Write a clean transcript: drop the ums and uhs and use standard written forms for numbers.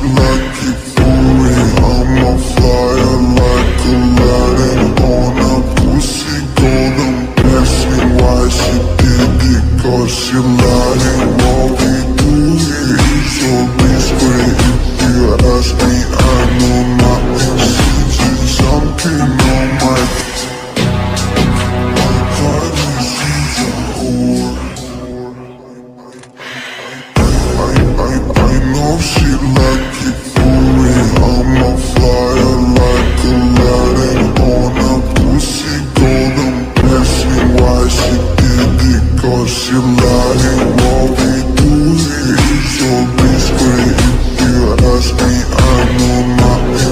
like it for it. I'm a flyer like Aladdin on a pussy golden. Ask me why she did it, cause she lying. What we do here is all discreet. If you ask me, I know nothing. She's just something on my heart. She's a whore. I know she like it for it. I'm a flyer like Aladdin on a pussy golden. Ask me why she did it, cause she lying. What we do here is all discreet. If you ask me, I know